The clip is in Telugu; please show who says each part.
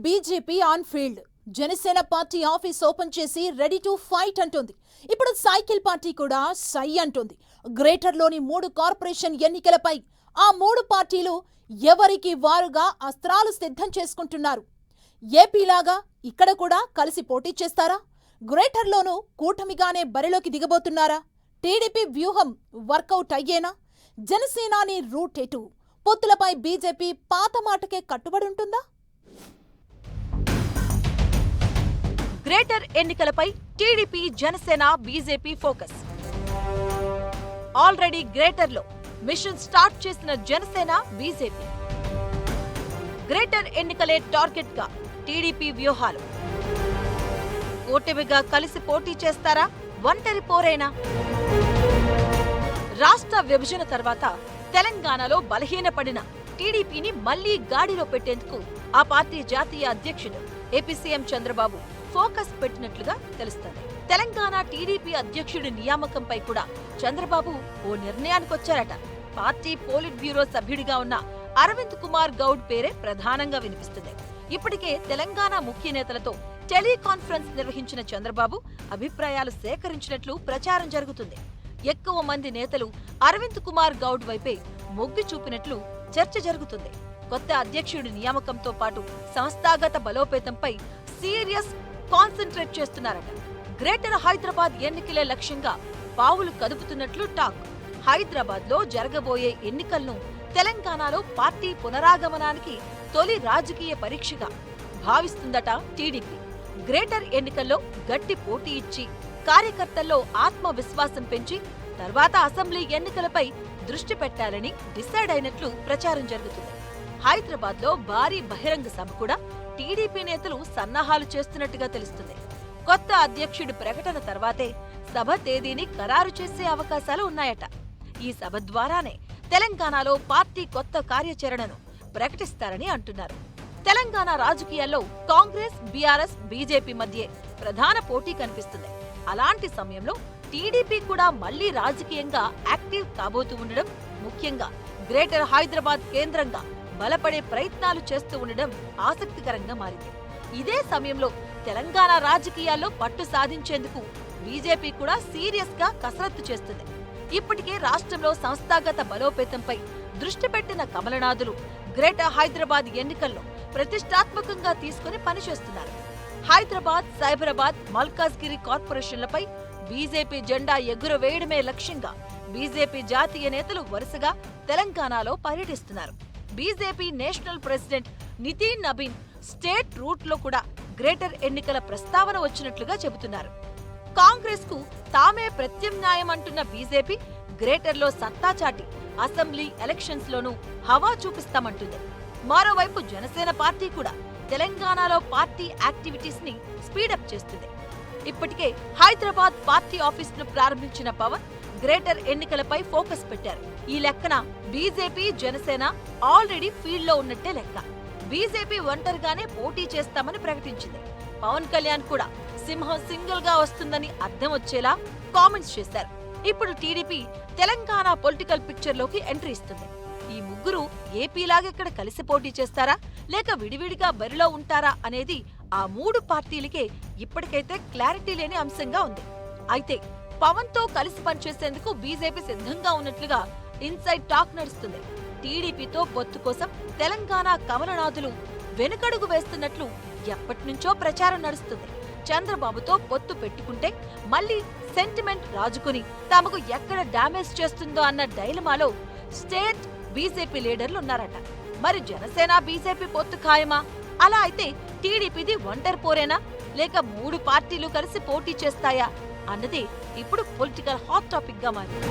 Speaker 1: BJP on field. Janasena party office open చేసి రెడీ టు ఫైట్ అంటుంది. ఇప్పుడు సైకిల్ పార్టీ కూడా సై అంటుంది. గ్రేటర్లోని 3 కార్పొరేషన్ ఎన్నికలపై ఆ 3 పార్టీలు ఎవరికి వారుగా అస్త్రాలు సిద్ధం చేసుకుంటున్నారు. ఏపీలాగా ఇక్కడ కూడా కలిసి పోటీ చేస్తారా? గ్రేటర్లోనూ కూటమిగానే బరిలోకి దిగబోతున్నారా? టీడీపీ వ్యూహం వర్కౌట్ అయ్యేనా? జనసేనాని రూట్ ఎటు? పొత్తులపై బీజేపీ పాత మాటకే కట్టుబడి ఉంటుందా?
Speaker 2: గ్రేటర్ ఎన్నికలపై TDP, Janasena, BJP focus. Already గ్రేటర్లో మిషన్ స్టార్ట్ చేసిన జనసేన, బీజేపీ. గ్రేటర్ ఎన్నికలే టార్గెట్ గా టీడీపీ వ్యూహాలు. కూటమిగా కలిసి పోటీ చేస్తారా? ఒంటరి పోరేనా? రాష్ట్ర విభజన తర్వాత తెలంగాణలో బలహీనపడిన టీడీపీని మళ్లీ గాడిలో పెట్టేందుకు ఆ పార్టీ జాతీయ అధ్యక్షుడు ఏపీ సీఎం చంద్రబాబు ఫోకస్ పెట్టినట్లుగా తెలుస్తోంది. తెలంగాణ టీడీపీ అధ్యక్షుడి నియామకంపై కూడా చంద్రబాబు ఓ నిర్ణయానికొచ్చారట. పార్టీ పోలిట్ బ్యూరో సభ్యుడిగా ఉన్న అరవింద్ కుమార్ గౌడ్ పేరే ప్రధానంగా వినిపిస్తుంది. ఇప్పటికే తెలంగాణ ముఖ్య నేతలతో టెలికాన్ఫరెన్స్ నిర్వహించిన చంద్రబాబు అభిప్రాయాలు సేకరించినట్లు ప్రచారం జరుగుతుంది. ఎక్కువ మంది నేతలు అరవింద్ కుమార్ గౌడ్ వైపే మొగ్గు చూపినట్లు చర్చ జరుగుతుంది. కొత్త అధ్యక్షుడి నియామకంతో పాటు సంస్థాగత బలోపేతంపై సీరియస్ కాన్సంట్రేట్ చేస్తున్నారట. గ్రేటర్ హైదరాబాద్ ఎన్నికలే లక్ష్యంగా పావులు కదుపుతున్నట్లు టాక్. హైదరాబాద్ లో జరగబోయే ఎన్నికలను తెలంగాణలో పార్టీ పునరాగమనానికి తొలి రాజకీయ పరీక్షగా భావిస్తుందట టీడీపీ. గ్రేటర్ ఎన్నికల్లో గట్టి పోటీ ఇచ్చి కార్యకర్తల్లో ఆత్మవిశ్వాసం పెంచి తర్వాత అసెంబ్లీ ఎన్నికలపై దృష్టి పెట్టాలని డిసైడ్ అయినట్లు ప్రచారం జరుగుతుంది. హైదరాబాద్ లో భారీ బహిరంగ సభ కూడా టీడీపీ నేతలు సన్నాహాలు చేస్తున్నట్టుగా తెలుస్తుంది. కొత్త అధ్యక్షుడి ప్రకటన తర్వాతే సభ తేదీని ఖరారు చేసే అవకాశాలు ఉన్నాయట. ఈ సభ ద్వారానే తెలంగాణలో పార్టీ కొత్త కార్యాచరణను ప్రకటిస్తారని అంటున్నారు. తెలంగాణ రాజకీయాల్లో కాంగ్రెస్, బీఆర్ఎస్, బీజేపీ మధ్య ప్రధాన పోటీ కనిపిస్తుంది. అలాంటి సమయంలో టీడీపీ కూడా మళ్లీ రాజకీయంగా యాక్టివ్ కాబోతూ ఉండడం, ముఖ్యంగా గ్రేటర్ హైదరాబాద్ కేంద్రంగా బలపడే ప్రయత్నాలు చేస్తూ ఉండడం ఆసక్తికరంగా మారింది. ఇదే సమయంలో తెలంగాణ రాజకీయాల్లో పట్టు సాధించేందుకు బీజేపీ కూడా సీరియస్ గా కసరత్తు చేస్తుంది. ఇప్పటికే రాష్ట్రంలో సంస్థాగత బలోపేతంపై దృష్టి పెట్టిన కమలనాథులు గ్రేటర్ హైదరాబాద్ ఎన్నికల్లో ప్రతిష్టాత్మకంగా తీసుకుని పనిచేస్తున్నారు. హైదరాబాద్, సైబరాబాద్, మల్కాజ్గిరి కార్పొరేషన్లపై బీజేపీ జెండా ఎగురవేయడమే లక్ష్యంగా బీజేపీ జాతీయ నేతలు వరుసగా తెలంగాణలో పర్యటిస్తున్నారు. BJP national president Nitin Nabin state route లో కూడా గ్రేటర్ ఎన్నికల ప్రస్తావన వచ్చినట్లుగా చెబుతున్నారు. కాంగ్రెస్ కు తామే ప్రత్యామ్నాయం అంటున్న బీజేపీ గ్రేటర్లో సత్తా చాటి అసెంబ్లీ ఎలక్షన్స్ లోనూ హవా చూపిస్తామంటుంది. మరోవైపు జనసేన పార్టీ కూడా తెలంగాణలో పార్టీ యాక్టివిటీస్ ని స్పీడప్ చేస్తుంది. ఇప్పటికే హైదరాబాద్ పార్టీ ఆఫీస్ ను ప్రారంభించిన పవన్ గ్రేటర్ ఎన్నికలపై ఫోకస్ పెట్టారు. ఈ లెక్కన బీజేపీ, జనసేన ఆల్రెడీ ఫీల్డ్ లో ఉన్నట్టే లెక్క. బీజేపీ ఒంటరిగానే పోటీ చేస్తామని ప్రకటించింది. పవన్ కళ్యాణ్ కూడా సింహం సింగిల్ గా వస్తుందని అర్థం వచ్చేలా కామెంట్స్ చేశారు. ఇప్పుడు టీడీపీ తెలంగాణ పొలిటికల్ పిక్చర్ లోకి ఎంట్రీ ఇస్తుంది. ఈ ముగ్గురు ఏపీలాగా ఇక్కడ కలిసి పోటీ చేస్తారా, లేక విడివిడిగా బరిలో ఉంటారా అనేది ఆ 3 పార్టీలకే ఇప్పటికైతే క్లారిటీ లేని అంశంగా ఉంది. అయితే పవన్ తో కలిసి పనిచేసేందుకు బీజేపీ సిద్ధంగా ఉన్నట్లుగా ఇన్సైడ్ టాక్ నడుస్తుంది. టీడీపీతో పొత్తు కోసం తెలంగాణ కమలనాథులు వెనుకడుగు వేస్తున్నట్లు ఎప్పటినుంచో ప్రచారం నడుస్తుంది. చంద్రబాబుతో పొత్తు పెట్టుకుంటే మళ్లీ సెంటిమెంట్ రాజుకుని తమకు ఎక్కడ డ్యామేజ్ చేస్తుందో అన్న డైలమాలో స్టేట్ బీజేపీ లీడర్లు ఉన్నారట. మరి జనసేన, బీజేపీ పొత్తు ఖాయమా? అలా అయితే టీడీపీది ఒంటరి పోరేనా, లేక 3 పార్టీలు కలిసి పోటీ చేస్తాయా అన్నది ఇప్పుడు పొలిటికల్ హాట్ టాపిక్ గా మారింది.